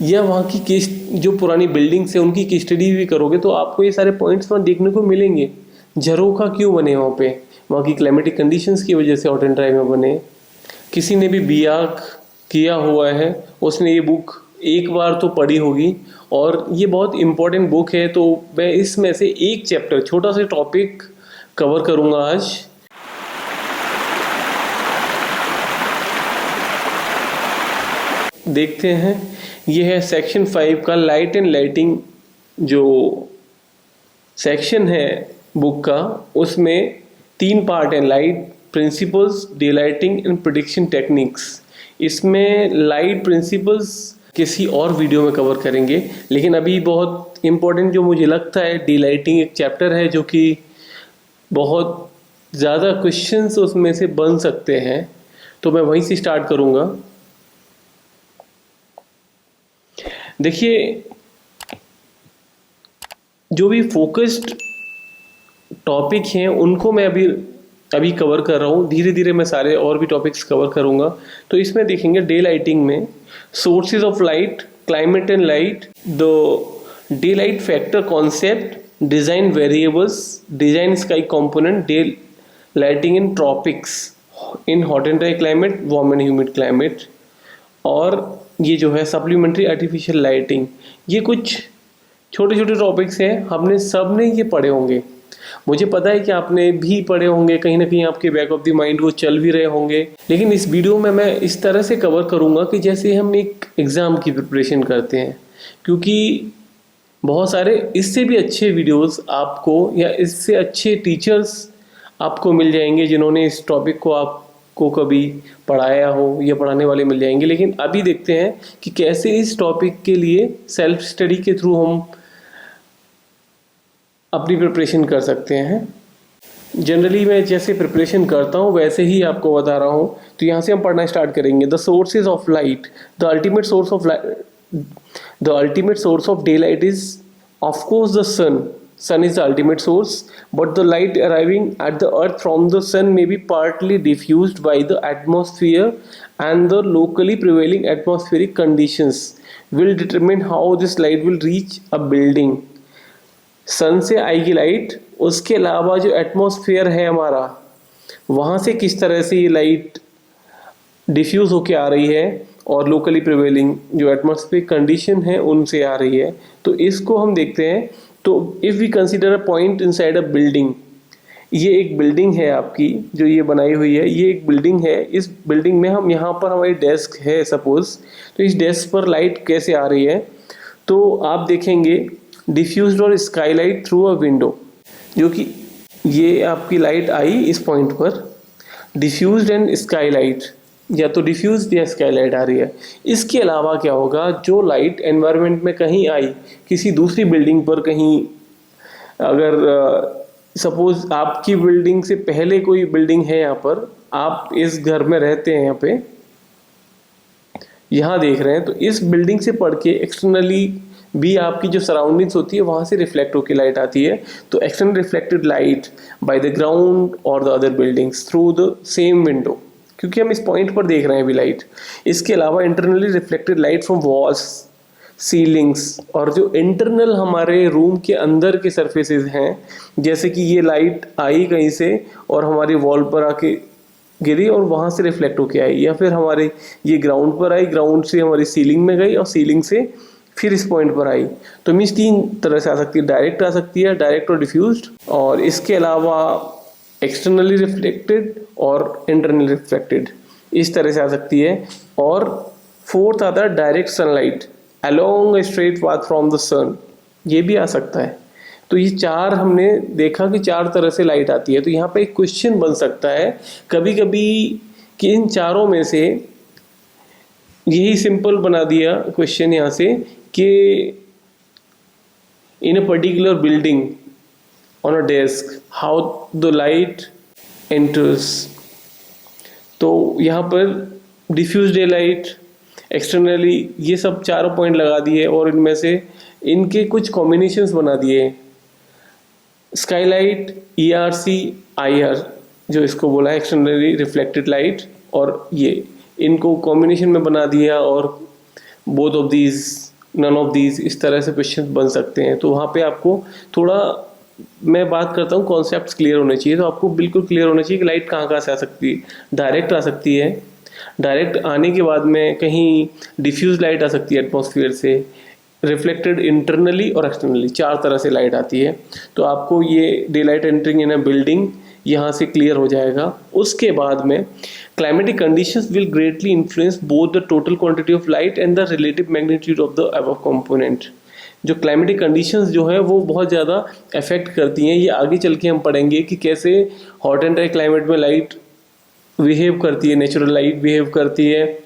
या वहाँ की केस जो पुरानी बिल्डिंग्स है उनकी केस स्टडी भी करोगे तो आपको ये सारे पॉइंट्स वहाँ देखने को मिलेंगे। झरोखा क्यों बने वहाँ पे, वहाँ की क्लाइमेटिक कंडीशंस की वजह से हॉट एंड ड्राई में बने। किसी ने भी बियाक किया हुआ है उसने ये बुक एक बार तो पढ़ी होगी, और ये बहुत इम्पोर्टेंट बुक है। तो मैं इसमें से एक चैप्टर, छोटा सा टॉपिक कवर करूँगा आज। देखते हैं, ये है सेक्शन 5 का लाइट एंड लाइटिंग जो सेक्शन है बुक का, उसमें 3 पार्ट है, light principles, day lighting and prediction techniques. इसमें लाइट प्रिंसिपल्स किसी और वीडियो में कवर करेंगे, लेकिन अभी बहुत इम्पोर्टेंट जो मुझे लगता है डे लाइटिंग एक चैप्टर है जो कि बहुत ज़्यादा क्वेश्चंस उसमें से बन सकते हैं, तो मैं वहीं से स्टार्ट करूँगा। देखिए, जो भी फोकस्ड टॉपिक हैं उनको मैं अभी कवर कर रहा हूँ, धीरे धीरे मैं सारे और भी टॉपिक्स कवर करूँगा। तो इसमें देखेंगे डे लाइटिंग में sources of light, climate and light, the day light factor concept, design variables, design sky component, day lighting in tropics, in hot and dry climate, warm and humid climate, और ये जो है supplementary artificial lighting. ये कुछ छोटे छोटे topics हैं, हमने सब ने ये पढ़े होंगे। मुझे पता है कि आपने भी पढ़े होंगे, कहीं ना कहीं आपके बैक ऑफ द माइंड वो चल भी रहे होंगे, लेकिन इस वीडियो में मैं इस तरह से कवर करूँगा कि जैसे हम एक एग्ज़ाम की प्रिपरेशन करते हैं, क्योंकि बहुत सारे इससे भी अच्छे वीडियोस आपको या इससे अच्छे टीचर्स आपको मिल जाएंगे जिन्होंने इस टॉपिक को आपको कभी पढ़ाया हो, या पढ़ाने वाले मिल जाएंगे। लेकिन अभी देखते हैं कि कैसे इस टॉपिक के लिए सेल्फ स्टडी के थ्रू हम अपनी प्रिपरेशन कर सकते हैं। जनरली मैं जैसे प्रिपरेशन करता हूँ वैसे ही आपको बता रहा हूँ। तो यहाँ से हम पढ़ना स्टार्ट करेंगे। The sources of light, the ultimate source of light, the ultimate source of daylight is of course the sun is the ultimate source, but the light arriving at the earth from the sun may be partly diffused by the atmosphere, and the locally prevailing atmospheric conditions will determine how this light will reach a building। सन से आएगी light, उसके अलावा जो atmosphere है हमारा, वहाँ से किस तरह से ये लाइट डिफ्यूज़ होके आ रही है, और लोकली प्रिवेलिंग जो एटमॉस्फेरिक कंडीशन है उनसे आ रही है। तो इसको हम देखते हैं। तो if we consider a point inside a building, ये एक बिल्डिंग है आपकी जो ये बनाई हुई है, ये एक बिल्डिंग है। इस बिल्डिंग में हम यहाँ पर हमारी डेस्क है सपोज, तो इस डेस्क पर लाइट कैसे आ रही है, तो आप देखेंगे डिफ्यूज्ड और स्काईलाइट थ्रू अ विंडो, जो कि ये आपकी लाइट आई इस पॉइंट पर, डिफ्यूज्ड एंड स्काईलाइट, या तो डिफ्यूज या स्काईलाइट आ रही है। इसके अलावा क्या होगा, जो लाइट एनवायरनमेंट में कहीं आई, किसी दूसरी बिल्डिंग पर कहीं, अगर सपोज आपकी बिल्डिंग से पहले कोई बिल्डिंग है, यहाँ पर आप इस घर में रहते हैं, यहाँ पे यहाँ देख रहे हैं, तो इस बिल्डिंग से पढ़ के एक्सटर्नली भी आपकी जो सराउंडिंग्स होती है वहाँ से रिफ्लेक्ट होकर लाइट आती है। तो external reflected light by the ground और the other buildings through the same window, क्योंकि हम इस पॉइंट पर देख रहे हैं अभी लाइट। इसके अलावा internally reflected light from walls, ceilings, और जो इंटरनल हमारे रूम के अंदर के सरफेसेस हैं, जैसे कि ये लाइट आई कहीं से और हमारी वॉल पर आके गिरी और वहाँ से रिफ्लेक्ट होके आई, या फिर हमारे ये ग्राउंड पर आई, ग्राउंड से हमारी सीलिंग में गई और सीलिंग से फिर इस पॉइंट पर आई। तो मीन्स 3 तरह से आ सकती है, डायरेक्ट आ सकती है, डायरेक्ट और डिफ्यूज्ड, और इसके अलावा एक्सटर्नली रिफ्लेक्टेड और इंटरनली रिफ्लेक्टेड, इस तरह से आ सकती है। और फोर्थ आता है direct sunlight along a straight path from the sun, ये भी आ सकता है। तो ये 4 हमने देखा कि 4 तरह से लाइट आती है। तो यहाँ पे एक क्वेश्चन बन सकता है कभी कभी कि इन चारों में से, यही सिंपल बना दिया क्वेश्चन यहाँ से कि in a particular building on a desk how the light enters। तो यहाँ पर डिफ्यूज डे लाइट, एक्सटर्नली, ये सब 4 पॉइंट लगा दिए और इनमें से इनके कुछ कॉम्बिनेशंस बना दिए। स्काईलाइट, ERC, IR जो इसको बोला है एक्सटर्नली रिफ्लेक्टेड लाइट, और ये इनको कॉम्बिनेशन में बना दिया, और both of these none of these, इस तरह से क्वेश्चन बन सकते हैं। तो वहाँ पे आपको थोड़ा, मैं बात करता हूँ कॉन्सेप्ट्स क्लियर होने चाहिए। तो आपको बिल्कुल क्लियर होना चाहिए कि लाइट कहाँ कहाँ से आ सकती है। डायरेक्ट आ सकती है, डायरेक्ट आने के बाद में कहीं डिफ्यूज लाइट आ सकती है एटमॉस्फेयर से, रिफ्लेक्टेड इंटरनली और एक्सटर्नली, 4 तरह से लाइट आती है। तो आपको ये day light entering in a building यहाँ से क्लियर हो जाएगा। उसके बाद में climatic conditions will greatly influence both the total quantity of light and the relative magnitude of the above component. जो क्लाइमेटिक कंडीशंस जो है वो बहुत ज़्यादा अफेक्ट करती हैं। ये आगे चल के हम पढ़ेंगे कि कैसे हॉट एंड ड्राई क्लाइमेट में लाइट बिहेव करती है, नेचुरल लाइट बिहेव करती है।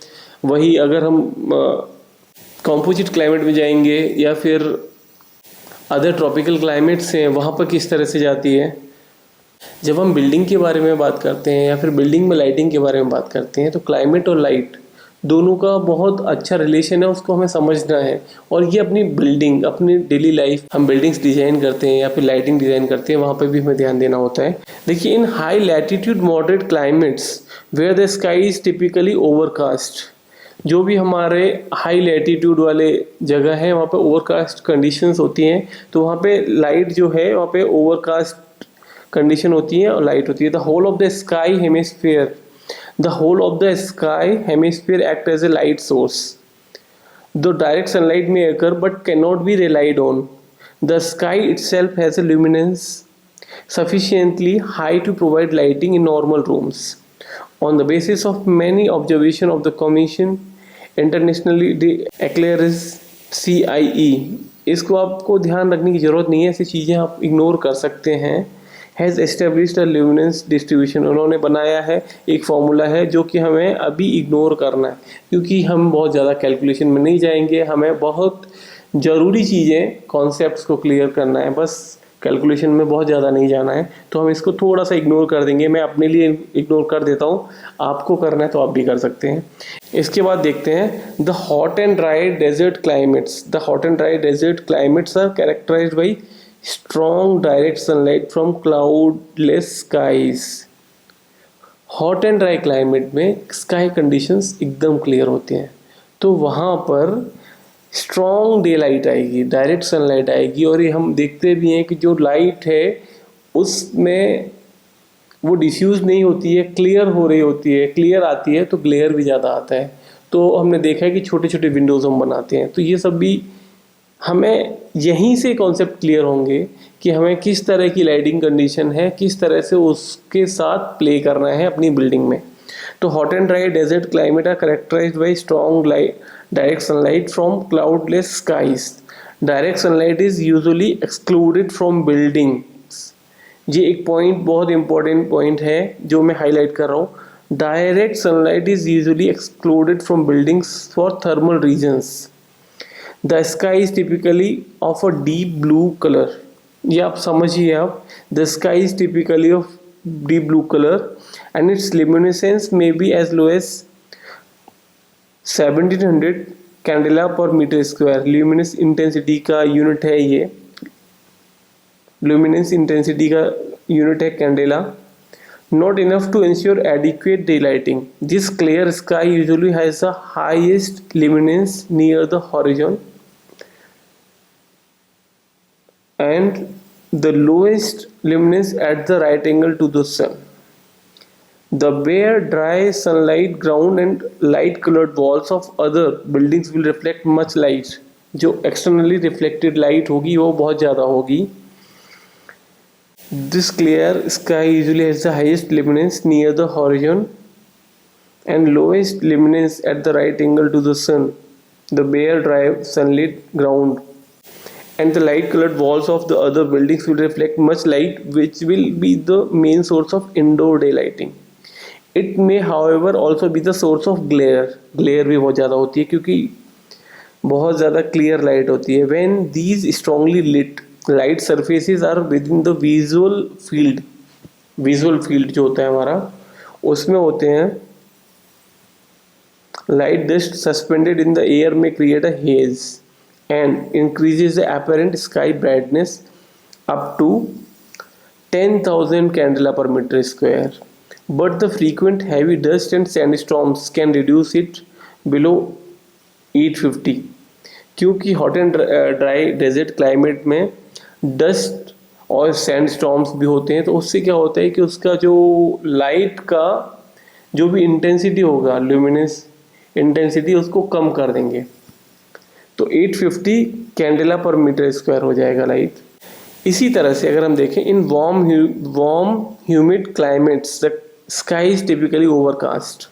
वही अगर हम कॉम्पोजिट क्लाइमेट में जाएंगे या फिर अदर ट्रॉपिकल क्लाइमेट्स हैं, वहाँ पर किस तरह से जाती है। जब हम बिल्डिंग के बारे में बात करते हैं या फिर बिल्डिंग में लाइटिंग के बारे में बात करते हैं, तो क्लाइमेट और लाइट दोनों का बहुत अच्छा रिलेशन है, उसको हमें समझना है। और ये अपनी बिल्डिंग, अपनी डेली लाइफ, हम बिल्डिंग्स डिज़ाइन करते हैं या फिर लाइटिंग डिज़ाइन करते हैं, वहाँ पे भी हमें ध्यान देना होता है। देखिए, in high latitude moderate climates where the sky is typically overcast, जो भी हमारे हाई लैटिट्यूड वाले जगह है वहाँ पे ओवरकास्ट कंडीशंस होती हैं। तो वहाँ पे लाइट जो है वहाँ पे ओवरकास्ट कंडीशन होती है और लाइट होती है। The whole of the sky hemisphere, the whole of the sky hemisphere act as a light source. Though direct sunlight may occur but cannot be relied on, the sky itself has a luminance sufficiently high to provide lighting in normal rooms. On the basis of many observations of the Commission Internationally Declares CIE, इसको आपको ध्यान रखने की ज़रूरत नहीं है, ऐसी चीज़ें आप इग्नोर कर सकते हैं। Has established a luminance distribution, उन्होंने बनाया है एक फॉर्मूला है जो कि हमें अभी इग्नोर करना है, क्योंकि हम बहुत ज़्यादा कैलकुलेशन में नहीं जाएंगे। हमें बहुत ज़रूरी चीज़ें, कॉन्सेप्ट्स को क्लियर करना है, बस कैलकुलेशन में बहुत ज़्यादा नहीं जाना है। तो हम इसको थोड़ा सा इग्नोर कर देंगे। मैं अपने लिए इग्नोर कर देता हूँ, आपको करना है तो आप भी कर सकते हैं। इसके बाद देखते हैं the hot and dry desert climates. The hot and dry desert climates are characterized by strong direct sunlight from cloudless skies। Hot and dry climate में स्काई कंडीशंस एकदम क्लियर होते हैं, तो वहाँ पर स्ट्रॉन्ग डे लाइट आएगी, direct sunlight आएगी। और ये हम देखते भी हैं कि जो लाइट है उसमें वो डिफ्यूज़ नहीं होती है, क्लियर हो रही होती है, क्लियर आती है तो ग्लेयर भी ज़्यादा आता है। तो हमने देखा है कि छोटे छोटे विंडोज़ हम बनाते हैं, तो ये सब भी हमें यहीं से कॉन्सेप्ट क्लियर होंगे कि हमें किस तरह की लाइटिंग कंडीशन है, किस तरह से उसके साथ प्ले करना है अपनी बिल्डिंग में। तो hot and dry desert climate are characterized by strong light direct sunlight from cloudless skies. Direct sunlight is usually excluded from buildings. ये एक पॉइंट, बहुत इंपॉर्टेंट पॉइंट है जो मैं हाईलाइट कर रहा हूँ। Direct sunlight is usually excluded from buildings for thermal reasons. The sky is typically of a deep blue color। ये आप समझिए आप, the sky is typically of deep blue color and its luminescence may be as low as 1700 candela पर metre square. Luminance intensity का unit है ये, luminance intensity का unit है candela. Not enough to ensure adequate daylighting. This clear sky usually has the highest luminance near the horizon and the lowest luminance at the right angle to the sun. The bare, dry sunlight ground and light colored walls of other buildings will reflect much light। जो externally reflected light होगी वो बहुत ज़्यादा होगी। This clear sky usually has the highest luminance near the horizon and lowest luminance at the right angle to the sun. The bare, dry sunlit ground and the light colored walls of the other buildings will reflect much light, which will be the main source of indoor daylighting। It may however also be the source of glare। glare भी बहुत ज़्यादा होती है क्योंकि बहुत ज़्यादा clear light होती है। When these strongly lit light surfaces are within the visual field, visual field जो होता है हमारा, उसमें होते हैं, light dust suspended in the air may create a haze and increases the apparent sky brightness up to 10,000 candela per meter square. But the frequent heavy dust and sandstorms can reduce it below 850 क्योंकि hot and dry desert climate में dust और sand storms भी होते हैं, तो उससे क्या होता है कि उसका जो लाइट का जो भी इंटेंसिटी होगा, ल्यूमिनस इंटेंसिटी, उसको कम कर देंगे। तो 850 कैंडेला पर मीटर स्क्वायर हो जाएगा लाइट। इसी तरह से अगर हम देखें, in warm humid climates the sky is typically overcast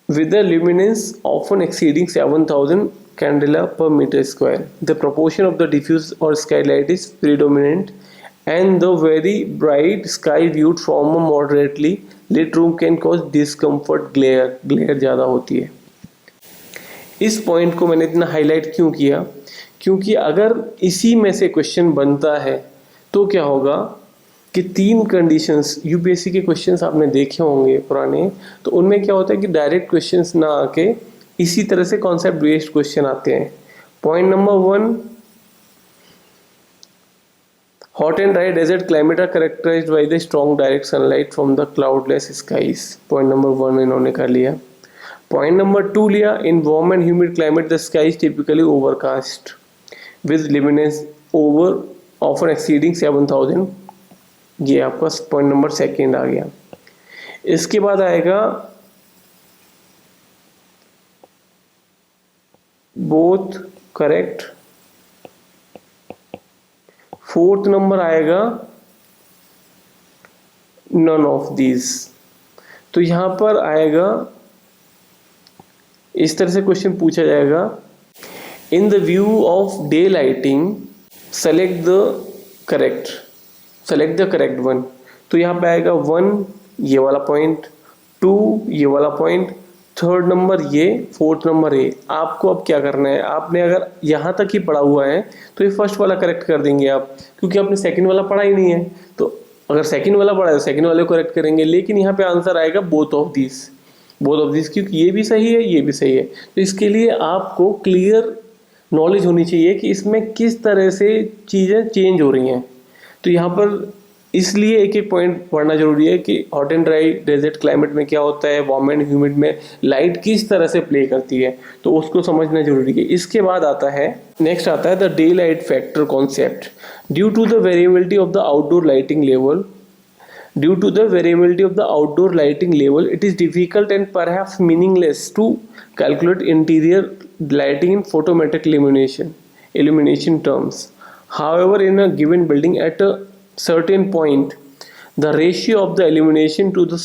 with a luminance often exceeding 7,000 candela per meter square. The proportion of the diffuse or skylight is predominant, and the very bright sky viewed from a moderately lit room can cause discomfort. Glare ज़्यादा होती है। इस point को मैंने इतना highlight क्यों किया, क्योंकि अगर इसी में से क्वेश्चन बनता है तो क्या होगा कि 3 कंडीशंस, यूपीएससी के क्वेश्चंस आपने देखे होंगे पुराने, तो उनमें क्या होता है कि डायरेक्ट क्वेश्चंस ना आके इसी तरह से कॉन्सेप्ट बेस्ड क्वेश्चन आते हैं। Point number 1, hot and dry desert climate are characterized by the strong direct sunlight from the cloudless skies. Point number 1 इन्होंने कर लिया। पॉइंट नंबर 2 लिया, in warm and humid climate the sky is typically overcast with luminance over often exceeding 7,000। ये आपका point number 2 आ गया। इसके बाद आएगा बोथ करेक्ट। 4th नंबर आएगा नन ऑफ दीज। तो यहां पर आएगा, इस तरह से क्वेश्चन पूछा जाएगा, in the view of day lighting select the correct one. तो यहाँ पे आएगा 1 ये वाला पॉइंट, 2 ये वाला पॉइंट, 3rd नंबर ये, 4th नंबर ये। आपको अब क्या करना है, आपने अगर यहाँ तक ही पढ़ा हुआ है तो ये फर्स्ट वाला करेक्ट कर देंगे आप, क्योंकि आपने सेकंड वाला पढ़ा ही नहीं है। तो अगर सेकंड वाला पढ़ा है तो सेकंड वाले को करेक्ट करेंगे, लेकिन यहाँ पे आंसर आएगा बोथ ऑफ दिस, क्योंकि ये भी सही है, ये भी सही है। तो इसके लिए आपको क्लियर नॉलेज होनी चाहिए कि इसमें किस तरह से चीज़ें चेंज हो रही हैं। तो यहाँ पर इसलिए एक एक पॉइंट पढ़ना जरूरी है कि hot and dry desert climate में क्या होता है, वार्म एंड ह्यूमिड में लाइट किस तरह से प्ले करती है, तो उसको समझना जरूरी है। इसके बाद आता है, नेक्स्ट आता है the day light factor concept. Due to the variability of the outdoor lighting level, it is difficult and perhaps meaningless to calculate interior lighting in photometric illumination terms. However, in a given building at a certain point, the ratio of the illumination to the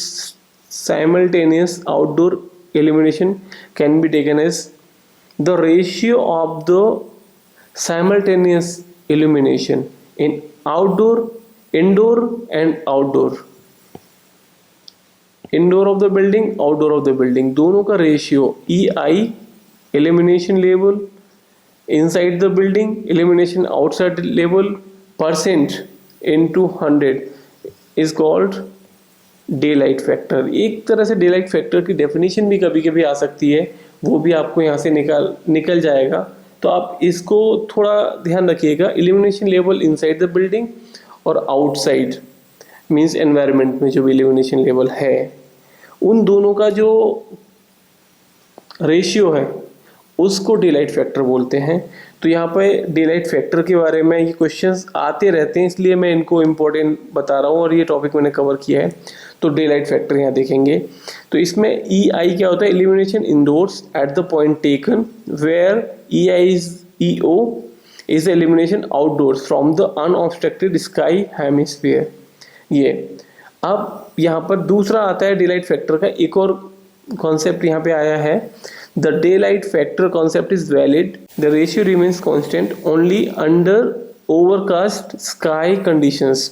simultaneous outdoor illumination can be taken as the ratio of the simultaneous illumination in indoor and outdoor, indoor of the building, outdoor of the building, दोनों का ratio EI illumination level inside the building, illumination outside level, percent into 100 is called day light factor. एक तरह से day light factor की definition भी कभी कभी आ सकती है, वो भी आपको यहाँ से निकल जाएगा। तो आप इसको थोड़ा ध्यान रखिएगा, illumination level inside the building और आउटसाइड मीन्स एनवायरनमेंट में जो भी इल्यूमिनेशन लेवल है, उन दोनों का जो रेशियो है उसको डे लाइट फैक्टर बोलते हैं। तो यहाँ पे डे लाइट फैक्टर के बारे में ये क्वेश्चंस आते रहते हैं, इसलिए मैं इनको इम्पोर्टेंट बता रहा हूँ और ये टॉपिक मैंने कवर किया है। तो डे लाइट फैक्टर यहाँ देखेंगे, तो इसमें EI क्या होता है, illumination indoors at the point taken, where EO is illumination outdoors from the unobstructed sky hemisphere. ये अब यहाँ पर दूसरा आता है डे लाइट फैक्टर का एक और कॉन्सेप्ट यहाँ पे आया है, the day light factor concept is valid, the ratio remains constant only under overcast sky conditions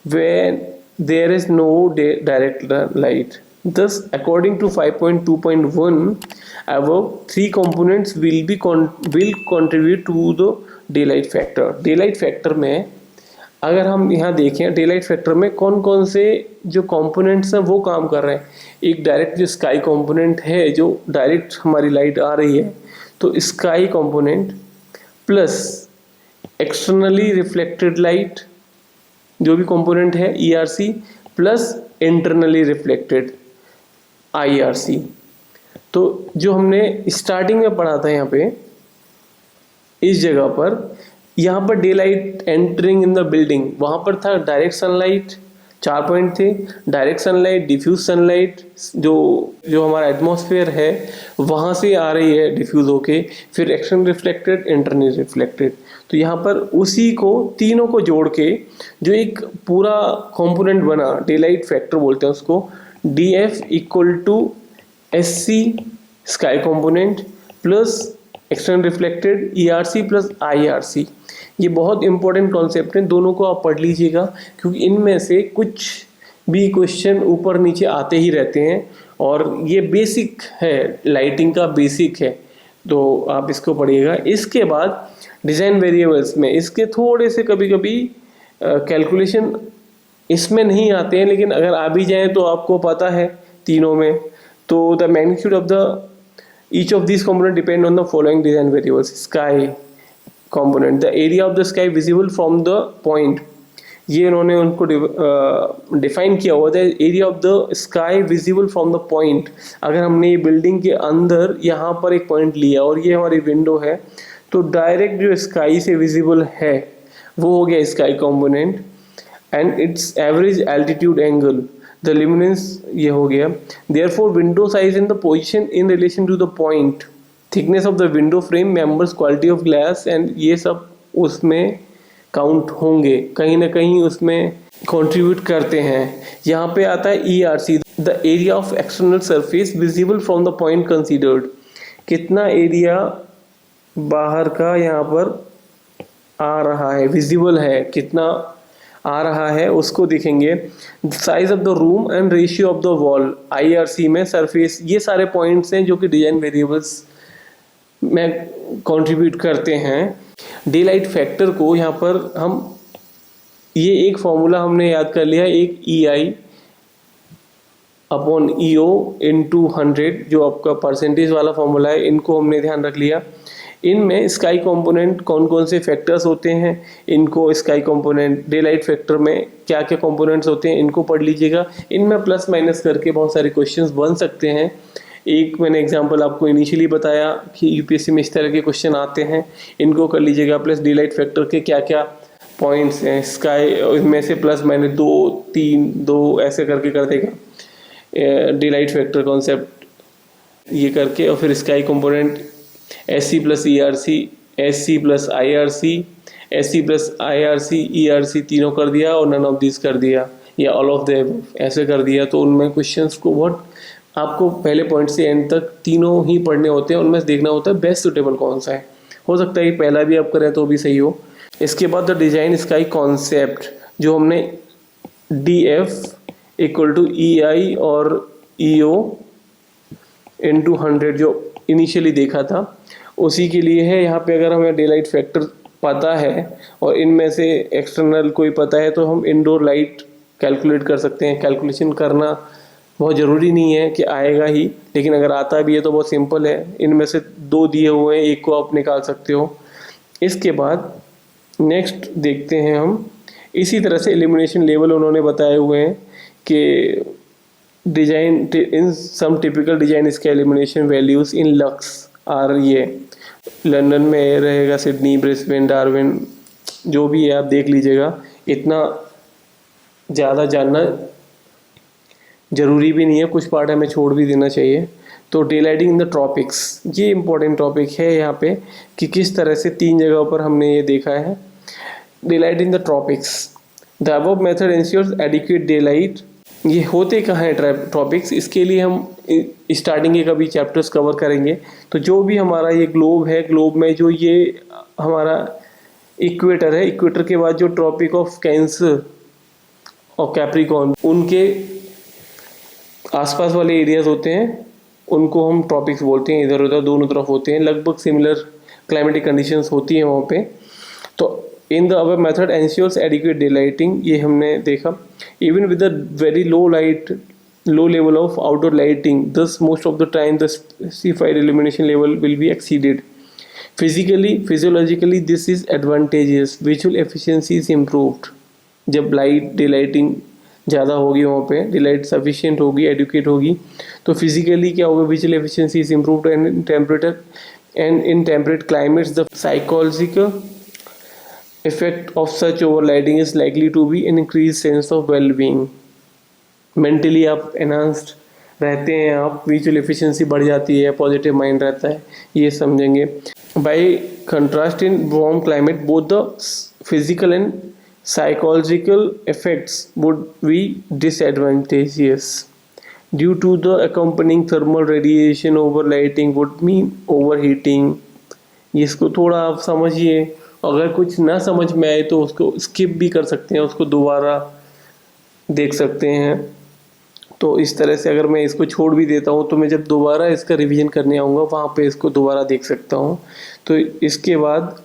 when there is no direct light. Thus, according to 5.2.1 above, 3 components will contribute to the daylight factor. Daylight factor में अगर हम यहाँ देखें, daylight factor में कौन कौन से जो कंपोनेंट्स हैं वो काम कर रहे हैं। एक डायरेक्ट जो स्काई कंपोनेंट है, जो डायरेक्ट हमारी लाइट आ रही है, तो sky component plus externally reflected light जो भी कंपोनेंट है ERC plus internally reflected IRC। तो जो हमने स्टार्टिंग में पढ़ा था यहाँ पे इस जगह पर, यहाँ पर day light entering in the building, वहाँ पर था डायरेक्ट सनलाइट, 4 पॉइंट थे, डायरेक्ट सनलाइट, डिफ्यूज सनलाइट, जो जो हमारा एटमॉस्फेयर है वहाँ से आ रही है डिफ्यूज होके, फिर एक्सटर्नल रिफ्लेक्टेड, इंटरनल रिफ्लेक्टेड। तो यहाँ पर उसी को तीनों को जोड़ के जो एक पूरा कंपोनेंट बना, डे लाइट फैक्टर बोलते हैं उसको, D F equal to S C sky component plus external reflected E R C plus I R C. ये बहुत इंपॉर्टेंट कॉन्सेप्ट है, दोनों को आप पढ़ लीजिएगा, क्योंकि इनमें से कुछ भी क्वेश्चन ऊपर नीचे आते ही रहते हैं और ये बेसिक है, लाइटिंग का बेसिक है, तो आप इसको पढ़िएगा। इसके बाद डिज़ाइन वेरिएबल्स में इसके थोड़े से कभी कभी कैलकुलेशन इसमें नहीं आते हैं, लेकिन अगर आ भी जाएँ तो आपको पता है तीनों में। तो the magnitude of the each of this component depend on the following design variables. Sky component, the area of the sky visible from the point, ये उन्होंने उनको डिफाइन किया हुआ था, area of the sky visible from the point. अगर हमने ये building के अंदर यहाँ पर एक पॉइंट लिया और ये हमारी विंडो है, तो डायरेक्ट जो स्काई से विजिबल है वो हो गया sky component, and its average altitude angle, the luminance ये हो गया। Therefore window size in the position in relation to the point, thickness of the window frame, members, quality of glass, and ये सब उसमें काउंट होंगे, कहीं ना कहीं उसमें कंट्रीब्यूट करते हैं। यहाँ पे आता है E R C, the area of external surface visible from the point considered, कितना एरिया बाहर का यहाँ पर आ रहा है, विजिबल है, कितना आ रहा है उसको देखेंगे। Size of the room and ratio of the wall, IRC में सरफेस, ये सारे पॉइंट्स हैं जो कि डिजाइन वेरिएबल्स में कंट्रीब्यूट करते हैं। डे लाइट फैक्टर को यहाँ पर हम, ये एक फॉर्मूला हमने याद कर लिया, एक ई आई अपॉन ई ओ इंटू 100, जो आपका परसेंटेज वाला फॉर्मूला है, इनको हमने ध्यान रख लिया। इनमें स्काई कंपोनेंट कौन कौन से फैक्टर्स होते हैं, इनको sky component, day light factor में क्या क्या कंपोनेंट्स होते हैं, इनको पढ़ लीजिएगा। इनमें प्लस माइनस करके बहुत सारे क्वेश्चंस बन सकते हैं। एक मैंने एग्जांपल आपको इनिशियली बताया कि यूपीएससी में इस तरह के क्वेश्चन आते हैं, इनको कर लीजिएगा। प्लस डे लाइट फैक्टर के क्या क्या पॉइंट्स हैं, स्काई इनमें से प्लस माइनस 2 3 2 ऐसे करके कर देगा डे लाइट फैक्टर कॉन्सेप्ट, ये करके। और फिर sky component S C plus E R C, S C plus I R C, S C plus I R C, E R C तीनों कर दिया, और नन ऑफ दिस कर दिया, या ऑल ऑफ द ऐसे कर दिया। तो उनमें क्वेश्चंस को बहुत आपको पहले पॉइंट से एंड तक तीनों ही पढ़ने होते हैं, उनमें से देखना होता है बेस्ट सुटेबल कौन सा है। हो सकता है कि पहला भी आप करें तो भी सही हो। इसके बाद द डिजाइन स्काई कॉन्सेप्ट, जो हमने डी एफ इक्वल टू ई आई और ई ओ इंटू 100 जो इनिशियली देखा था, उसी के लिए है। यहाँ पे अगर हमें डे लाइट फैक्टर पता है और इनमें से एक्सटर्नल कोई पता है, तो हम इंडोर लाइट कैलकुलेट कर सकते हैं। कैलकुलेशन करना बहुत ज़रूरी नहीं है कि आएगा ही, लेकिन अगर आता भी है तो बहुत सिंपल है। इनमें से 2 दिए हुए हैं, एक को आप निकाल सकते हो। इसके बाद नेक्स्ट देखते हैं हम, इसी तरह से इल्यूमिनेशन लेवल उन्होंने बताए हुए हैं कि design in some typical design इसके illumination values in lux are, ये लंदन में रहेगा, सिडनी, ब्रिस्बेन, डार्विन, जो भी है आप देख लीजिएगा। इतना ज़्यादा जानना जरूरी भी नहीं है, कुछ पार्ट हमें छोड़ भी देना चाहिए। तो day lighting in the tropics, ये इंपॉर्टेंट टॉपिक है यहाँ पे, कि किस तरह से 3 जगहों पर हमने ये देखा है। Day light in the tropics, the above method ensures adequate day light. ये होते कहाँ हैं ट्रॉपिक्स, इसके लिए हम स्टार्टिंग के कभी चैप्टर्स कवर करेंगे। तो जो भी हमारा ये ग्लोब है, ग्लोब में जो ये हमारा इक्वेटर है, इक्वेटर के बाद जो ट्रॉपिक ऑफ कैंसर और कैप्रिकॉर्न, उनके आसपास वाले एरियाज होते हैं, उनको हम ट्रॉपिक्स बोलते हैं। इधर उधर दोनों तरफ होते हैं, लगभग सिमिलर क्लाइमेटिक कंडीशंस होती हैं वहाँ पे। तो in the above method ensures adequate day lighting, ये हमने देखा। Even with the very low level of outdoor lighting, thus most of the time the specified illumination level will be exceeded. Physically physiologically this is advantages, visual efficiency is improved. जब light day lighting ज़्यादा होगी, वहाँ पे day light sufficient होगी, adequate होगी, तो physically क्या होगा, visual efficiency is improved and temperature and in temperate climates the psychological effect of such overlighting is likely to be an increased sense of well-being. Mentally आप enhanced रहते हैं, आप visual efficiency बढ़ जाती है, पॉजिटिव माइंड रहता है, ये समझेंगे. Bye contrast in warm climate both the physical and psychological effects would be disadvantageous due to the accompanying thermal radiation. Overlighting would mean overheating. इसको थोड़ा आप समझिए, अगर कुछ ना समझ में आए तो उसको स्किप भी कर सकते हैं, उसको दोबारा देख सकते हैं. तो इस तरह से अगर मैं इसको छोड़ भी देता हूँ तो मैं जब दोबारा इसका रिवीजन करने आऊँगा वहाँ पे इसको दोबारा देख सकता हूँ. तो इसके बाद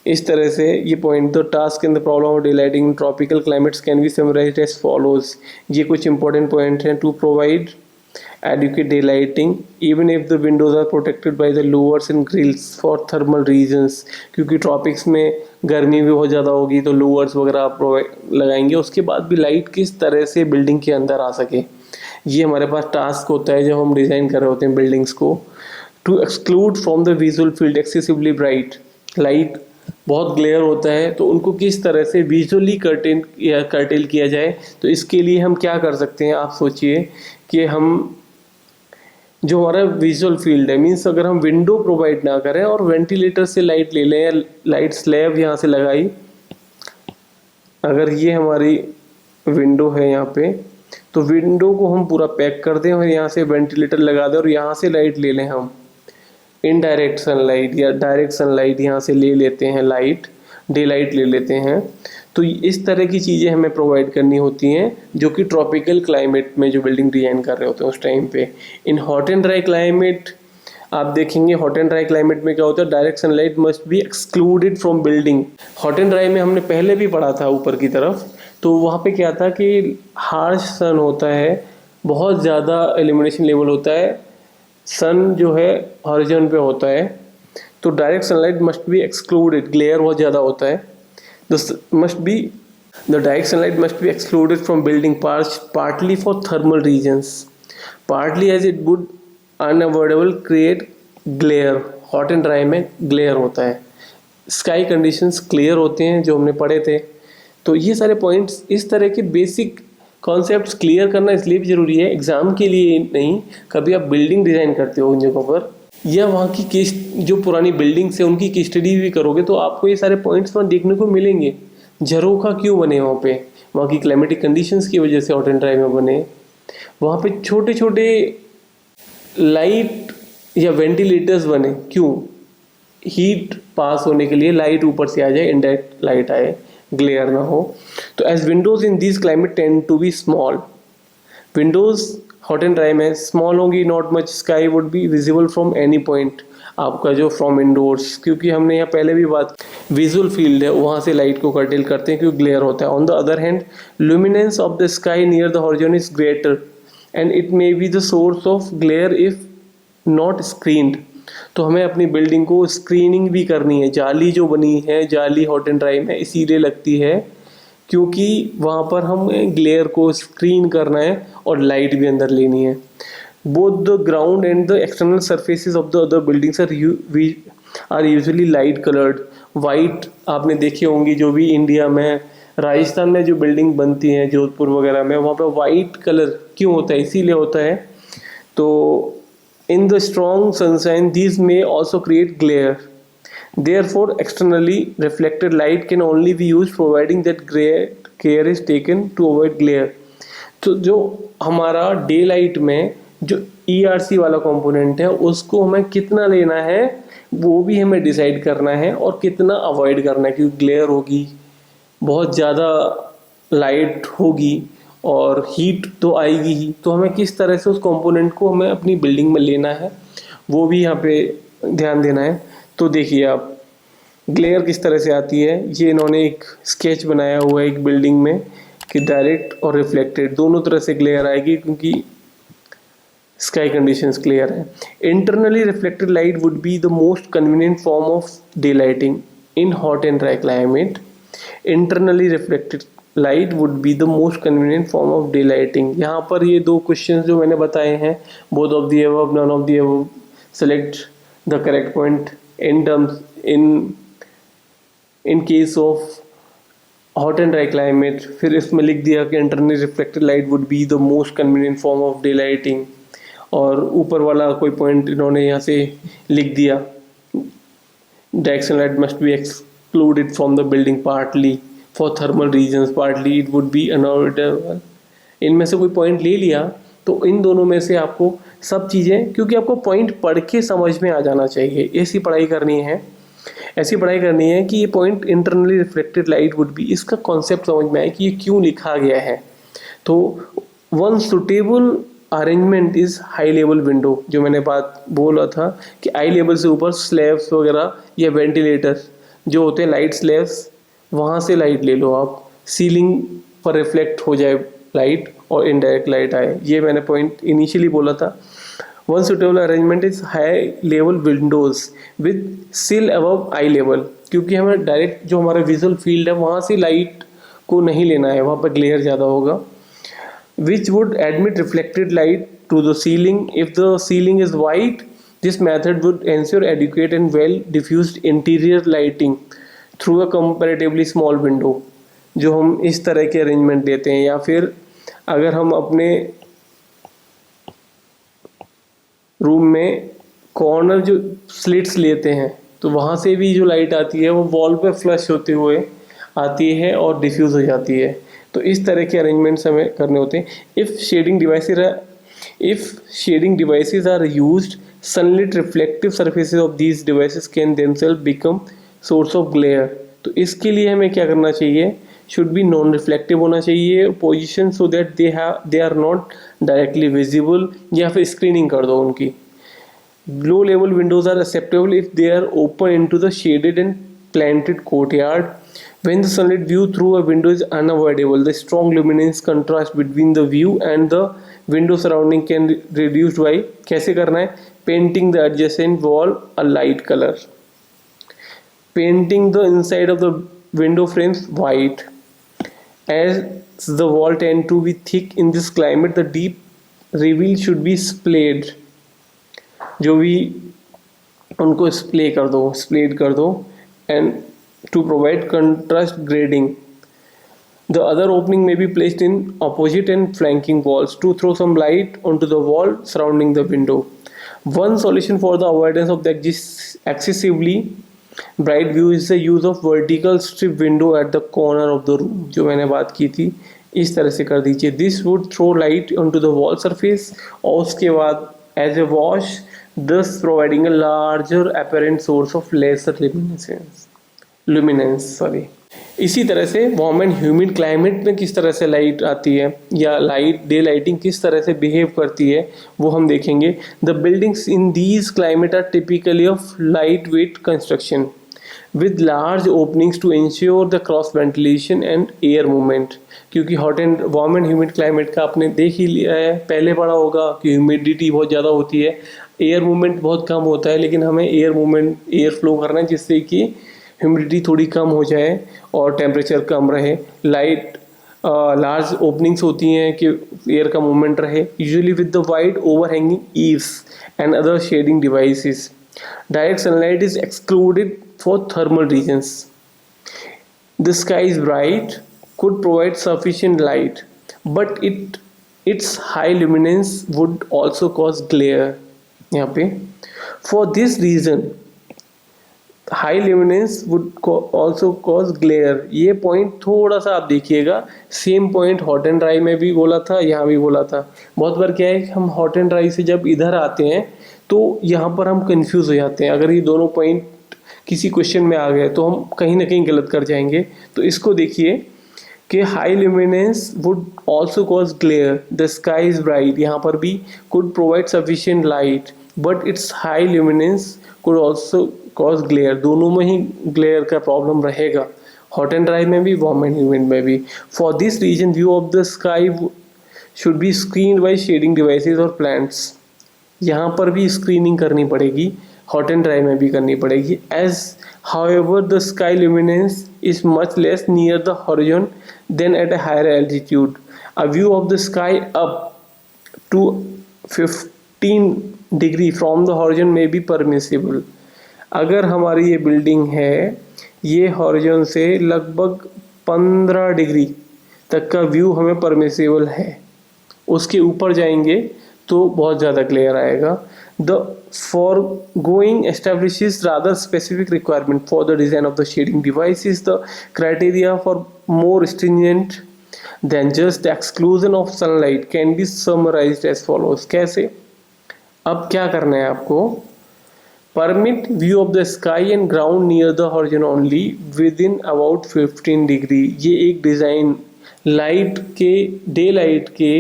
इस तरह से ये point, the task in the problem of daylighting in tropical climates can be summarized as follows. ये कुछ इंपॉर्टेंट पॉइंट हैं. To provide adequate daylighting even if the windows are protected by the louvers and grills for thermal reasons. क्योंकि tropics में गर्मी भी बहुत ज़्यादा होगी तो लोअर्स वगैरह आप लगाएंगे. उसके बाद भी लाइट किस तरह से बिल्डिंग के अंदर आ सके, ये हमारे पास टास्क होता है जब हम डिज़ाइन कर रहे होते हैं बिल्डिंग्स को. To exclude from the visual field excessively bright light, बहुत ग्लेयर होता है तो उनको किस तरह से विजुअली कर्टेल किया जाए. तो इसके लिए हम क्या कर सकते हैं, आप सोचिए कि हम जो हमारा विजुअल फील्ड है, मीन्स अगर हम विंडो प्रोवाइड ना करें और वेंटिलेटर से लाइट ले लें या लाइट स्लैब यहाँ से लगाई, अगर ये हमारी विंडो है यहाँ पे, तो विंडो को हम पूरा पैक कर दें और यहाँ से वेंटिलेटर लगा दें और यहाँ से लाइट ले लें हम इनडायरेक्ट सनलाइट या डायरेक्ट सनलाइट यहाँ से ले लेते हैं, लाइट डे लाइट ले लेते हैं. तो इस तरह की चीज़ें हमें प्रोवाइड करनी होती हैं जो कि ट्रॉपिकल क्लाइमेट में जो बिल्डिंग डिजाइन कर रहे होते हैं उस टाइम पे. इन हॉट एंड ड्राई क्लाइमेट आप देखेंगे, हॉट एंड ड्राई क्लाइमेट में क्या होता है, direct sunlight must be excluded from building. Hot and dry में हमने पहले भी पढ़ा था ऊपर की तरफ, तो वहाँ पे क्या था कि हार्श सन होता है, बहुत ज़्यादा एल्यूमिनेशन लेवल होता है, सन जो है हॉरिजॉन पे होता है, तो direct sunlight must be excluded. Glare बहुत ज़्यादा होता है, the direct sunlight must be excluded from building partly for thermal reasons, partly as it would unavoidable create glare. hot and dry में glare होता है. स्काई कंडीशंस क्लियर होते हैं जो हमने पढ़े थे. तो ये सारे पॉइंट्स, इस तरह के बेसिक कॉन्सेप्ट्स क्लियर करना इसलिए भी ज़रूरी है, एग्ज़ाम के लिए नहीं, कभी आप बिल्डिंग डिज़ाइन करते हो उन जगहों पर या वहाँ की केस जो पुरानी बिल्डिंग्स है उनकी की स्टडी भी करोगे तो आपको ये सारे पॉइंट्स वहाँ देखने को मिलेंगे. झरोखा क्यों बने वहाँ पे, वहाँ की क्लाइमेटिक कंडीशंस की वजह से हॉट एंड ड्राई में बने. वहाँ पे छोटे छोटे लाइट या वेंटिलेटर्स बने, क्यों, हीट पास होने के लिए, लाइट ऊपर से आ जाए, इनडायरेक्ट लाइट आए, ग्लेयर ना हो. तो as windows in this climate tend to be small, windows hot and dry में स्मॉल होंगी. Not much sky would be visible from any point, आपका जो फ्रॉम इंडोर्स, क्योंकि हमने यहाँ पहले भी बात, विजुअल फील्ड है वहाँ से लाइट को कर्टेल करते हैं क्योंकि ग्लेयर होता है. On the other hand luminous of the sky near the horizon is greater and it may be the source of glare if not screened. तो हमें अपनी बिल्डिंग को स्क्रीनिंग भी करनी है. जाली जो बनी है, जाली हॉट एंड ड्राई में इसीलिए लगती है क्योंकि वहाँ पर हमें ग्लेयर को स्क्रीन करना है और लाइट भी अंदर लेनी है. Both the ground and the external surfaces of the other buildings are usually light coloured. White आपने देखी होंगी, जो भी इंडिया में, राजस्थान में जो बिल्डिंग बनती हैं जोधपुर वगैरह में, वहाँ पे वाइट कलर क्यों होता है, इसीलिए होता है. तो in the strong sunshine these may also create glare. Therefore, externally reflected light can only be used providing that great care is taken to avoid glare. तो जो हमारा डे लाइट में जो ERC वाला कंपोनेंट है उसको हमें कितना लेना है वो भी हमें डिसाइड करना है और कितना अवॉइड करना है, क्योंकि ग्लेयर होगी, बहुत ज़्यादा लाइट होगी और हीट तो आएगी ही. तो हमें किस तरह से उस कंपोनेंट को हमें अपनी बिल्डिंग में लेना है वो भी यहाँ पे ध्यान देना है. तो देखिए आप, ग्लेयर किस तरह से आती है, ये इन्होंने एक स्केच बनाया हुआ है एक बिल्डिंग में कि डायरेक्ट और रिफ्लेक्टेड दोनों तरह से ग्लेयर आएगी क्योंकि स्काई कंडीशंस क्लियर है. Internally reflected light would be the most convenient form of day lighting in hot and dry climate. Internally reflected light would be the most convenient form of day lighting. यहाँ पर ये दो question जो मैंने बताए हैं, both of the above, none of the above, select the correct point in terms in case of hot and dry climate. फिर इसमें लिख दिया कि internally reflected light would be the most convenient form of day lighting. और ऊपर वाला कोई point इन्होंने यहाँ से लिख दिया, directional light must be excluded from the building partly for thermal reasons, partly it would be unavoidable. इनमें से कोई पॉइंट ले लिया तो इन दोनों में से आपको सब चीज़ें, क्योंकि आपको पॉइंट पढ़ के समझ में आ जाना चाहिए, ऐसी पढ़ाई करनी है, ऐसी पढ़ाई करनी है कि ये point internally reflected light would B, इसका कॉन्सेप्ट समझ में आए कि ये क्यों लिखा गया है। तो one suitable arrangement is high level window, जो मैंने बात बोला था कि आई लेवल से ऊपर स्लैब्स वगैरह या वेंटिलेटर जो होते हैं, लाइट स्लैब्स, वहाँ से लाइट ले लो आप, सीलिंग पर रिफ्लेक्ट हो जाए लाइट और इनडायरेक्ट लाइट आए। ये मैंने पॉइंट इनिशियली बोला था। One suitable arrangement is high level Windows with सिल अबव आई लेवल, क्योंकि हमें डायरेक्ट जो हमारा विजुअल फील्ड है वहाँ से लाइट को नहीं लेना है, वहाँ पर ग्लेयर ज़्यादा होगा। Which would admit reflected light to the ceiling if the ceiling is white, this method would ensure adequate and well diffused interior lighting through a comparatively small window. जो हम इस तरह के अरेंजमेंट देते हैं, या फिर अगर हम अपने रूम में कॉर्नर जो स्लिट्स लेते हैं तो वहाँ से भी जो लाइट आती है वो वॉल पे फ्लश होते हुए आती है और डिफ्यूज़ हो जाती है। तो इस तरह के अरेंजमेंट्स हमें करने होते हैं। If shading devices are used, sunlit reflective surfaces of these devices can themselves become source of glare. तो इसके लिए हमें क्या करना चाहिए, शुड बी नॉन रिफ्लेक्टिव होना चाहिए position, so that they are not directly visible, या फिर स्क्रीनिंग कर दो उनकी। Low level windows are acceptable if they are open into the shaded and planted courtyard. When the sunlit view through a window is unavoidable, the strong luminance contrast between the view and the window surrounding can reduced by, कैसे करना है, painting the adjacent wall a light color, painting the inside of the window frames white. As the wall tend to be thick in this climate, the deep reveal should be splayed, जो भी उनको splayed कर दो and to provide contrast grading. The other opening may be placed in opposite and flanking walls to throw some light onto the wall surrounding the window. One solution for the avoidance of the excessively bright view is the use of vertical strip window at the corner of the room, जो मैंने बात की थी, इस तरह से कर दीजिए। This would throw light onto the wall surface, और उसके बाद as a wash, thus providing a larger apparent source of lesser luminance. इसी तरह से वार्म एंड ह्यूमिड क्लाइमेट में किस तरह से लाइट आती है, या लाइट डे लाइटिंग किस तरह से बिहेव करती है, वो हम देखेंगे। The buildings in these climate are typically of light weight construction with large openings to ensure the cross ventilation and air movement. क्योंकि hot and warm and humid climate का आपने देख ही लिया है, पहले पढ़ा होगा कि ह्यूमिडिटी बहुत ज़्यादा होती है, एयर मूवमेंट बहुत कम होता है, लेकिन हमें एयर फ्लो करना है जिससे कि ह्यूमिडिटी थोड़ी कम हो जाए और टेम्परेचर कम रहे। लाइट लार्ज ओपनिंग्स होती हैं कि एयर का मूवमेंट रहे, usually with the wide overhanging eaves and other shading devices. Direct sunlight is excluded for thermal reasons. The sky is bright, could provide sufficient light, but its high luminance would also cause glare। यहाँ पे for this reason high luminance would also cause glare। ये point थोड़ा सा आप देखिएगा, same point hot and dry में भी बोला था, यहाँ भी बोला था। बहुत बार क्या है कि हम हॉट एंड ड्राई से जब इधर आते हैं तो यहाँ पर हम कंफ्यूज हो जाते हैं। अगर ये दोनों पॉइंट किसी क्वेश्चन में आ गए तो हम कहीं ना कहीं गलत कर जाएंगे। तो इसको देखिए कि high luminance would also cause glare, the sky is bright, यहाँ पर भी could provide sufficient light, but its high luminance could also cause glare. दोनों में ही ग्लेयर का प्रॉब्लम रहेगा, हॉट एंड ड्राई में भी, वार्म एंड ह्यूमिड में भी। For this reason view of the sky should be screened by shading devices और प्लांट्स। यहाँ पर भी स्क्रीनिंग करनी पड़ेगी, हॉट एंड ड्राई में भी करनी पड़ेगी। As however the sky luminance is much less near the horizon than at a higher altitude. A view of the sky up to degree from the horizon में B permissible. अगर हमारी ये building है, ये हॉरिजॉन से लगभग 15 degree तक का व्यू हमें परमिसिबल है, उसके ऊपर जाएंगे तो बहुत ज़्यादा क्लियर आएगा। The foregoing establishes rather specific requirement for the design of the shading devices. The criteria for more stringent than just exclusion of sunlight can be summarized as follows. कैसे? अब क्या करना है आपको? Permit view of the sky and ground near the horizon only within about 15 degree. ये एक design light के, day light के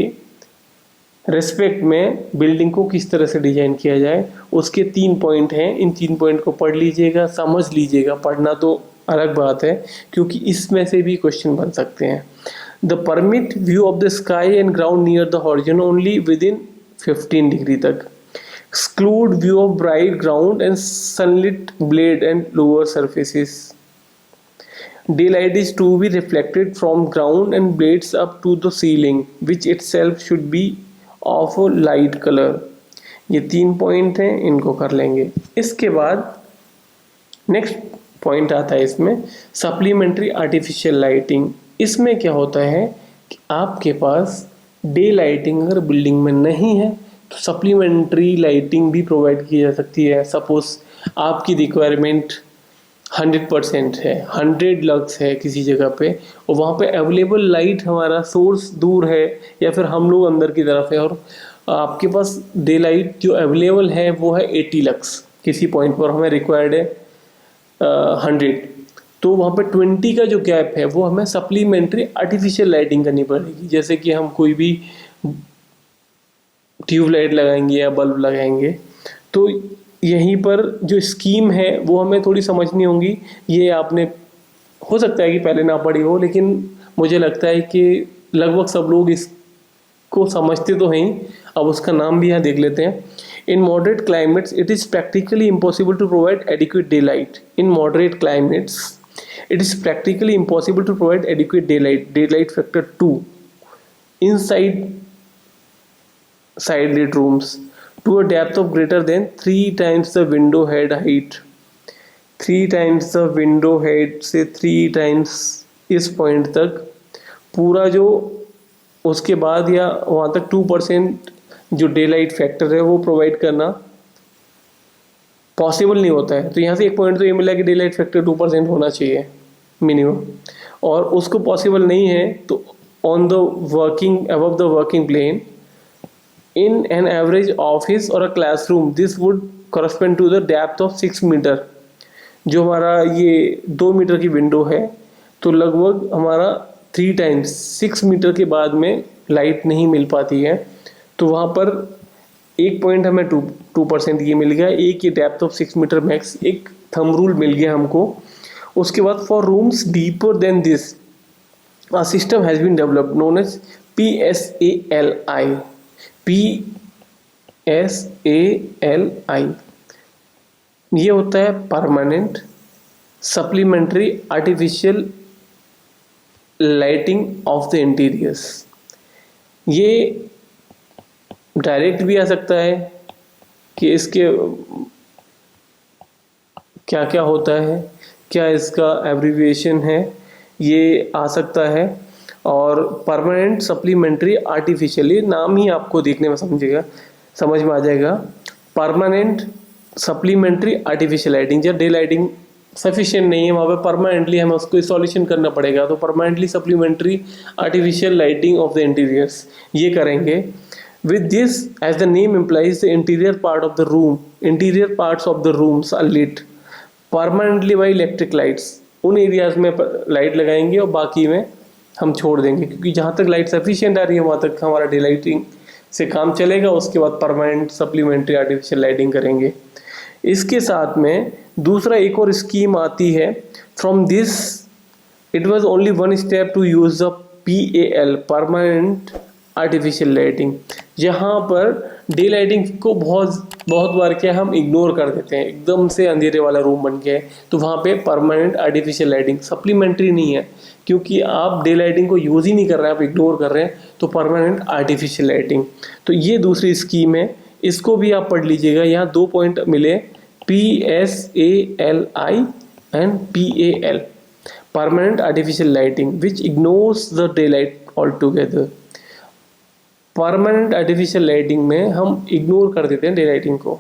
रेस्पेक्ट में बिल्डिंग को किस तरह से डिजाइन किया जाए, उसके 3 पॉइंट हैं। इन 3 पॉइंट को पढ़ लीजिएगा, समझ लीजिएगा। पढ़ना तो अलग बात है, क्योंकि इसमें से भी क्वेश्चन बन सकते हैं। The permit view of the sky and ground near the horizon only within 15 degree तक। Exclude view of bright ground and sunlit blade and lower surfaces. Daylight is to be reflected from ground and blades up to the ceiling, which itself should be of light colour. ये 3 point हैं, इनको कर लेंगे। इसके बाद next point आता है इसमें सप्लीमेंट्री आर्टिफिशियल लाइटिंग। इसमें क्या होता है कि आपके पास डे लाइटिंग अगर बिल्डिंग में नहीं है तो सप्लीमेंट्री लाइटिंग भी प्रोवाइड की जा सकती है। सपोज आपकी रिक्वायरमेंट 100% है, 100 लक्स है किसी जगह पे, और वहाँ पे अवेलेबल लाइट हमारा सोर्स दूर है या फिर हम लोग अंदर की तरफ है, और आपके पास डे लाइट जो अवेलेबल है वो है 80 लक्स। किसी पॉइंट पर हमें रिक्वायर्ड है 100, तो वहाँ पे 20 का जो गैप है वो हमें सप्लीमेंट्री आर्टिफिशियल लाइटिंग करनी पड़ेगी। जैसे कि हम कोई भी ट्यूबलाइट लगाएंगे या बल्ब लगाएंगे, तो यहीं पर जो स्कीम है वो हमें थोड़ी समझनी होगी। ये आपने हो सकता है कि पहले ना पढ़ी हो, लेकिन मुझे लगता है कि लगभग सब लोग इसको समझते तो हैं। अब उसका नाम भी यहाँ देख लेते हैं। In moderate climates it is practically impossible to provide adequate day light. In moderate climates it is practically impossible to provide adequate day light factor 2 inside side rooms to a depth of greater than 3 times the window head height। 3 times the window head से 3 times इस point तक पूरा जो, उसके बाद या वहाँ तक 2% जो डे लाइट फैक्टर है वो प्रोवाइड करना पॉसिबल नहीं होता है। तो यहाँ से एक पॉइंट तो ये मिला कि डे लाइट फैक्टर 2% होना चाहिए मिनिमम, और उसको पॉसिबल नहीं है तो on the working above the working plane in an average office or a classroom this would correspond to the depth of 6 metre. जो हमारा ये 2 मीटर की विंडो है तो लगभग हमारा 3 टाइम्स 6 मीटर के बाद में लाइट नहीं मिल पाती है। तो वहाँ पर एक पॉइंट हमें 2% ये मिल गया, एक ये डेप्थ ऑफ 6 मीटर मैक्स, एक थंब रूल मिल गया हमको। उसके बाद for rooms deeper than this a system has been developed known as PSALI। PSALI ये होता है permanent supplementary artificial lighting of the interiors. ये डायरेक्ट भी आ सकता है कि इसके क्या क्या होता है, क्या इसका एब्रीविएशन है, ये आ सकता है। और परमानेंट सप्लीमेंट्री आर्टिफिशियल, ये नाम ही आपको देखने में समझ में आ जाएगा। परमानेंट सप्लीमेंट्री आर्टिफिशियल लाइटिंग, जब डे लाइटिंग सफिशिएंट नहीं है वहाँ पे परमानेंटली हमें उसको सॉल्यूशन करना पड़ेगा, तो permanently supplementary artificial lighting of the interiors ये करेंगे। With this as the name implies the interior part of the room, interior parts of the rooms are lit permanently by electric lights. उन areas में light लगाएंगे और बाकी में हम छोड़ देंगे, क्योंकि जहाँ तक लाइट सफिशिएंट आ रही है वहाँ तक हमारा डे लाइटिंग से काम चलेगा। उसके बाद परमानेंट सप्लीमेंट्री आर्टिफिशियल लाइटिंग करेंगे। इसके साथ में दूसरा एक और स्कीम आती है। From this it was only one step to use the PAL permanent artificial lighting. यहाँ पर डे लाइटिंग को बहुत बार क्या हम इग्नोर कर देते हैं, एकदम से अंधेरे वाला रूम बन गया है तो वहाँ पे परमानेंट आर्टिफिशियल लाइटिंग सप्लीमेंट्री नहीं है, क्योंकि आप डे लाइटिंग को यूज़ ही नहीं कर रहे हैं, आप इग्नोर कर रहे हैं, तो परमानेंट आर्टिफिशियल लाइटिंग। तो ये दूसरी स्कीम है। इसको भी आप पढ़ लीजिएगा, यहाँ 2 पॉइंट मिले, PSALI and PAL, permanent artificial lighting which ignores the day light all together. Permanent artificial lighting में हम इग्नोर कर देते हैं डे लाइटिंग को।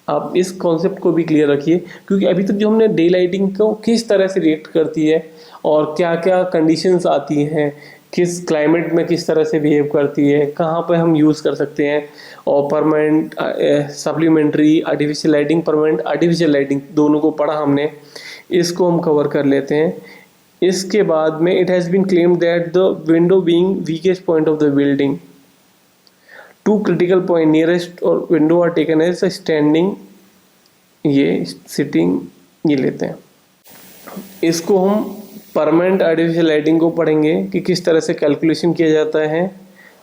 आप इस कॉन्सेप्ट को भी क्लियर रखिए, क्योंकि अभी तक जो हमने डे लाइटिंग को किस तरह से रिएक्ट करती है और क्या क्या कंडीशंस आती हैं, किस क्लाइमेट में किस तरह से बिहेव करती है, कहाँ पे हम यूज़ कर सकते हैं, और permanent supplementary artificial lighting, permanent artificial lighting, दोनों को पढ़ा हमने, इसको हम कवर कर लेते हैं। इसके बाद में it has been claimed that the window being weakest point of the building, to critical point nearest और window are taken as standing, ये सिटिंग, ये लेते हैं। इसको हम परमानेंट आर्टिफिशियल लाइटिंग को पढ़ेंगे कि किस तरह से कैलकुलेशन किया जाता है।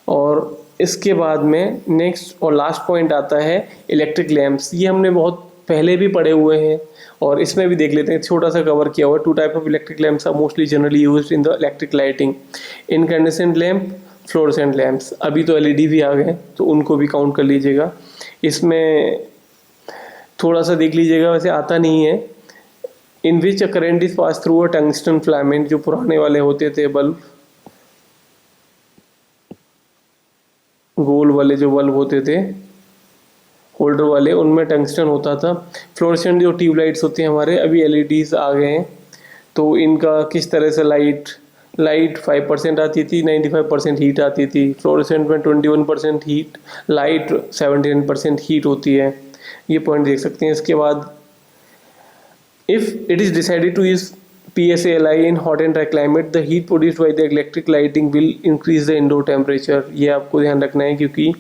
और इसके बाद में नेक्स्ट और लास्ट पॉइंट आता है इलेक्ट्रिक लैंप्स। ये हमने बहुत पहले भी पढ़े हुए हैं और इसमें भी देख लेते हैं, छोटा सा कवर किया हुआ है। 2 type of electric lamps are mostly generally used in the electric lighting, incandescent lamp, fluorescent lamps. अभी तो LED भी आ गए तो उनको भी काउंट कर लीजिएगा। इसमें थोड़ा सा देख लीजिएगा, वैसे आता नहीं है। In which a current is pass through a tungsten filament, जो पुराने वाले होते थे बल्ब, गोल वाले जो बल्ब होते थे होल्डर वाले, उनमें टंगस्टन होता था। फ्लोरेसेंट जो ट्यूबलाइट्स होते हैं हमारे, अभी LEDs आ गए हैं। तो इनका किस तरह से लाइट 5% आती थी, 95% हीट आती थी। फ्लोरेसेंट में 21% हीट, लाइट 79% हीट होती है। ये पॉइंट देख सकते हैं। इसके बाद if it is decided to use PSALI in hot and dry climate, the heat produced by the electric lighting will increase the indoor temperature। ये आपको ध्यान रखना है, क्योंकि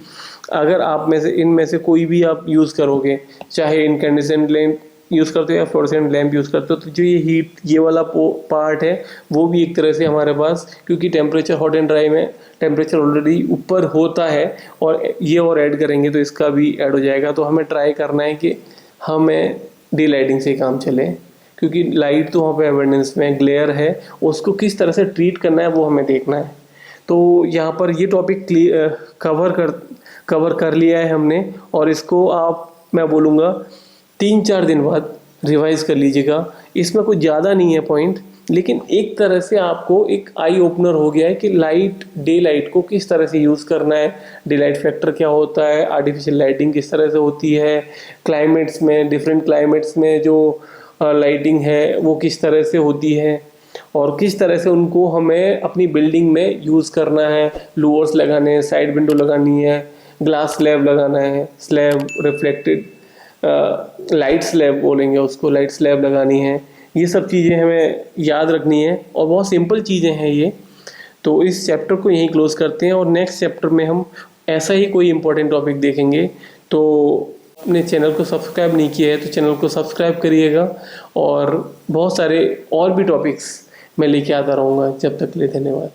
अगर आप में से इनमें से कोई भी आप यूज़ करोगे, चाहे इनकैंडेसेंट लैंप यूज़ करते हो या फ्लोरेसेंट लैंप यूज़ करते हो, तो जो ये हीट, ये वाला पार्ट है, वो भी एक तरह से हमारे पास, क्योंकि टेम्परेचर हॉट एंड ड्राई में टेम्परेचर ऑलरेडी ऊपर होता है, और ये और ऐड करेंगे तो इसका भी ऐड हो जाएगा। तो हमें ट्राई करना है कि हमें डे लाइटिंग से काम चले, क्योंकि लाइट तो वहाँ पे एविडेंस में ग्लेयर है, उसको किस तरह से ट्रीट करना है वो हमें देखना है। तो यहाँ पर ये टॉपिक कवर कर लिया है हमने, और इसको मैं बोलूँगा 3-4 दिन बाद रिवाइज कर लीजिएगा। इसमें कुछ ज़्यादा नहीं है पॉइंट, लेकिन एक तरह से आपको एक आई ओपनर हो गया है कि डे लाइट को किस तरह से यूज़ करना है, डे लाइट फैक्टर क्या होता है, आर्टिफिशियल लाइटिंग किस तरह से होती है, क्लाइमेट्स में, डिफरेंट क्लाइमेट्स में जो लाइटिंग है वो किस तरह से होती है, और किस तरह से उनको हमें अपनी बिल्डिंग में यूज़ करना है। लूवर्स लगाने हैं, साइड विंडो लगानी है, ग्लास स्लैब लगाना है, स्लैब रिफ्लेक्टेड लाइट स्लैब बोलेंगे उसको, लाइट स्लैब लगानी है। ये सब चीज़ें हमें याद रखनी है, और बहुत सिंपल चीज़ें हैं ये। तो इस चैप्टर को यहीं क्लोज करते हैं, और नेक्स्ट चैप्टर में हम ऐसा ही कोई इंपॉर्टेंट टॉपिक देखेंगे। तो अपने चैनल को सब्सक्राइब नहीं किया है तो चैनल को सब्सक्राइब करिएगा, और बहुत सारे और भी टॉपिक्स मैं लेके आता रहूँगा। जब तक के लिए धन्यवाद।